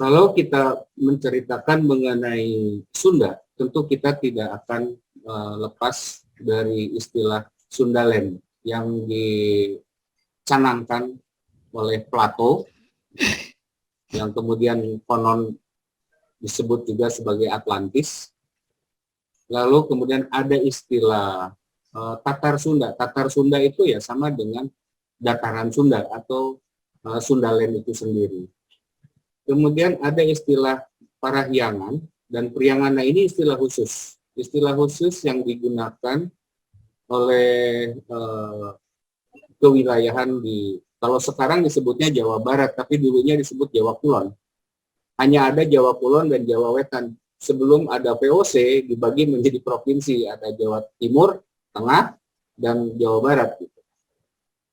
Kalau kita menceritakan mengenai Sunda, tentu kita tidak akan lepas dari istilah Sundaland yang dicanangkan oleh Plato, yang kemudian konon disebut juga sebagai Atlantis. Lalu kemudian ada istilah Tatar Sunda. Tatar Sunda itu ya sama dengan dataran Sunda atau Sundaland itu sendiri. Kemudian ada istilah Parahyangan, dan Priangan ini istilah khusus. Istilah khusus yang digunakan oleh kewilayahan di, kalau sekarang disebutnya Jawa Barat, tapi dulunya disebut Jawa Kulon. Hanya ada Jawa Kulon dan Jawa Wetan. Sebelum ada VOC dibagi menjadi provinsi, ada Jawa Timur, Tengah, dan Jawa Barat.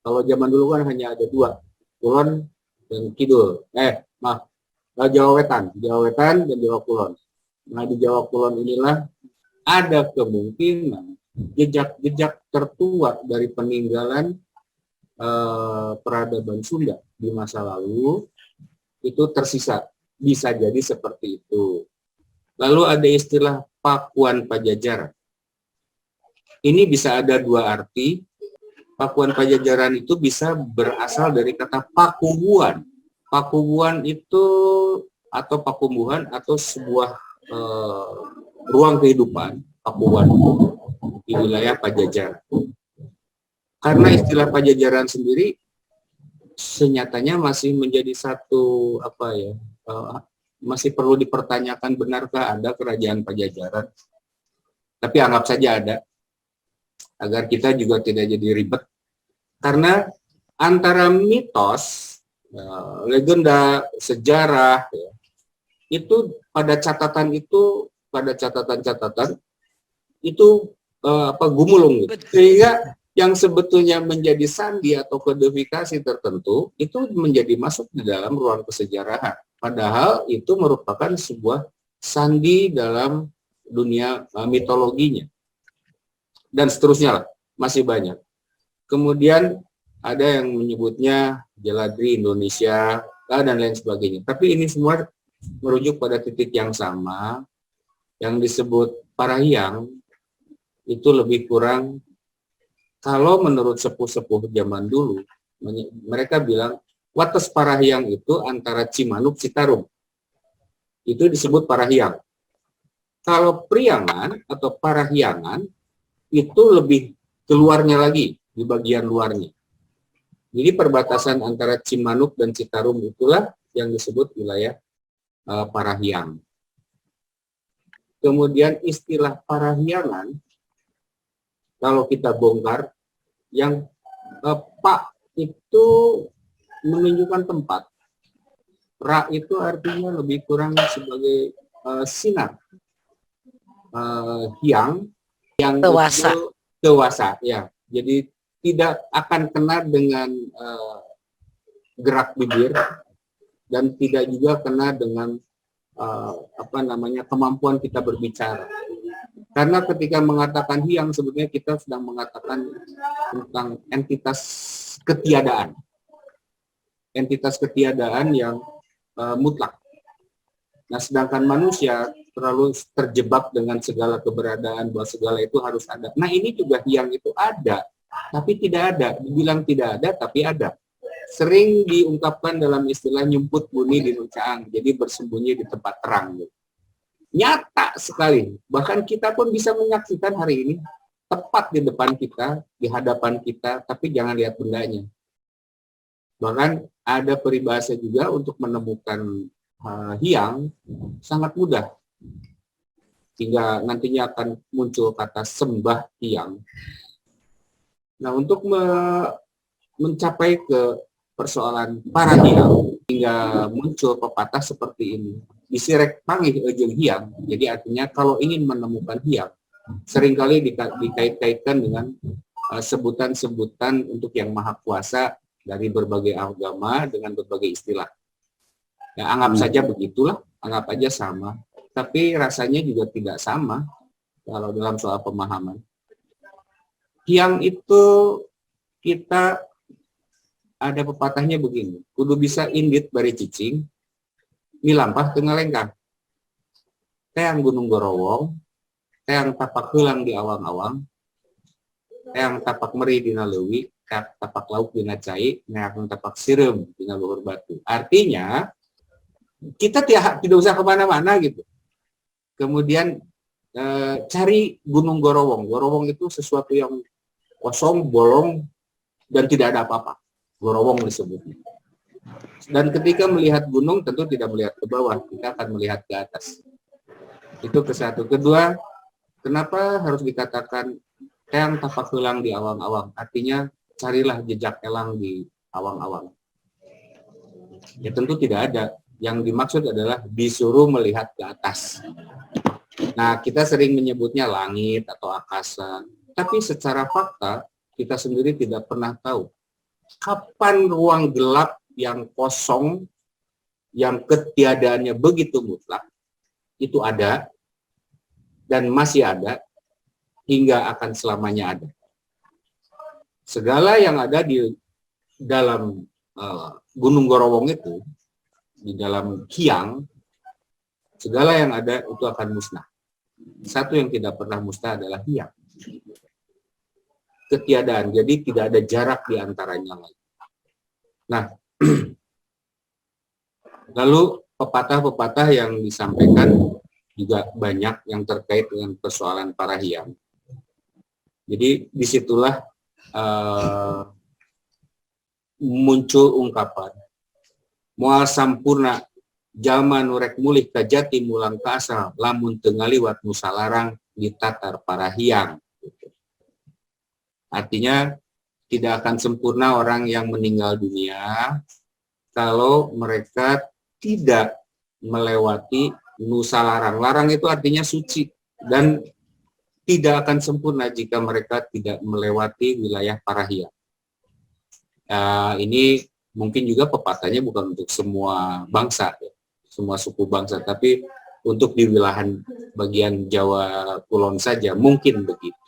Kalau zaman dulu kan hanya ada dua, Kulon dan Kidul. Jawa Wetan dan Jawa Kulon. Nah, di Jawa Kulon inilah ada kemungkinan jejak-jejak tertua dari peninggalan peradaban Sunda di masa lalu itu tersisa. Bisa jadi seperti itu. Lalu ada istilah Pakuan Pajajaran. Ini bisa ada dua arti. Pakuan Pajajaran itu bisa berasal dari kata pakubuan. Pakubuan itu atau pakumbuhan atau sebuah ruang kehidupan, pakubuan di wilayah Pajajaran. Karena istilah Pajajaran sendiri senyatanya masih menjadi satu masih perlu dipertanyakan, benarkah ada kerajaan Pajajaran? Tapi anggap saja ada, agar kita juga tidak jadi ribet. Karena antara mitos, legenda, sejarah, itu pada catatan itu gumulung gitu. Sehingga yang sebetulnya menjadi sandi atau kodifikasi tertentu itu menjadi masuk di dalam ruang kesejarahan. Padahal itu merupakan sebuah sandi dalam dunia mitologinya. Dan seterusnya lah, masih banyak. Kemudian ada yang menyebutnya Jeladri Indonesia dan lain sebagainya. Tapi ini semua merujuk pada titik yang sama, yang disebut Parahiang. Itu lebih kurang, kalau menurut sepuh-sepuh zaman dulu, mereka bilang wates Parahiang itu antara Cimanuk Citarum. Itu disebut Parahiang. Kalau Priangan atau Parahyangan itu lebih keluarnya lagi, di bagian luarnya. Jadi perbatasan antara Cimanuk dan Citarum itulah yang disebut wilayah Parahiang. Kemudian istilah Parahyangan, kalau kita bongkar, yang Pak itu menunjukkan tempat. Ra itu artinya lebih kurang sebagai sinar. Hyang dewasa. Itu dewasa, ya. Jadi tidak akan kena dengan gerak bibir dan tidak juga kena dengan kemampuan kita berbicara. Karena ketika mengatakan hyang, sebetulnya kita sedang mengatakan tentang entitas ketiadaan. Entitas ketiadaan yang mutlak. Nah, sedangkan manusia terlalu terjebak dengan segala keberadaan, bahwa segala itu harus ada. Nah, ini juga hyang itu ada, tapi tidak ada. Dibilang tidak ada, tapi ada. Sering diungkapkan dalam istilah nyumput bunyi di nucaang, jadi bersembunyi di tempat terang. Nyata sekali, bahkan kita pun bisa menyaksikan hari ini, tepat di depan kita, di hadapan kita, tapi jangan lihat bendanya. Bahkan ada peribahasa juga untuk menemukan hyang sangat mudah, hingga nantinya akan muncul kata sembah hyang. Nah, untuk mencapai ke persoalan para hyang, hingga muncul pepatah seperti ini. Disirek pangih ejeng hyang, jadi artinya kalau ingin menemukan hyang, seringkali dikait-kaitkan dengan sebutan-sebutan untuk yang maha kuasa dari berbagai agama dengan berbagai istilah. Ya, anggap saja begitulah, anggap aja sama. Tapi rasanya juga tidak sama kalau dalam soal pemahaman. Hyang itu kita ada pepatahnya begini, kudu bisa indit bari cicing, milampah teu ngalengkang. Teang Gunung Gorowong, teang tapak heulang di awang-awang, teang tapak meri dina leuwih, tapak lauk dina cai, neang tapak sireum dina luhur batu. Artinya kita tidak usah kemana-mana gitu. Kemudian cari Gunung Gorowong. Gorowong itu sesuatu yang kosong, bolong, dan tidak ada apa-apa. Gorowong disebutnya. Dan ketika melihat gunung tentu tidak melihat ke bawah, kita akan melihat ke atas. Itu ke satu. Kedua, kenapa harus dikatakan teang tapak heulang di awang-awang? Artinya carilah jejak elang di awang-awang. Ya tentu tidak ada. Yang dimaksud adalah disuruh melihat ke atas. Nah, kita sering menyebutnya langit atau akasa. Tapi secara fakta, kita sendiri tidak pernah tahu kapan ruang gelap yang kosong, yang ketiadaannya begitu mutlak, itu ada, dan masih ada, hingga akan selamanya ada. Segala yang ada di dalam Gunung Gorowong itu, di dalam Hyang, segala yang ada itu akan musnah. Satu yang tidak pernah musnah adalah Hyang. Ketiadaan, jadi tidak ada jarak di antaranya lagi. Nah, lalu pepatah-pepatah yang disampaikan juga banyak yang terkait dengan persoalan para hyang. Jadi disitulah muncul ungkapan moal sampurna jalma nurek mulih ka jati mulang ka asal lamun teu ngaliwat nu salarang ditatar para hyang. Artinya tidak akan sempurna orang yang meninggal dunia kalau mereka tidak melewati nusa larang. Larang itu artinya suci, dan tidak akan sempurna jika mereka tidak melewati wilayah para hyang. Ini mungkin juga pepatahnya bukan untuk semua bangsa, ya, semua suku bangsa, tapi untuk di wilayah bagian Jawa Kulon saja mungkin begitu.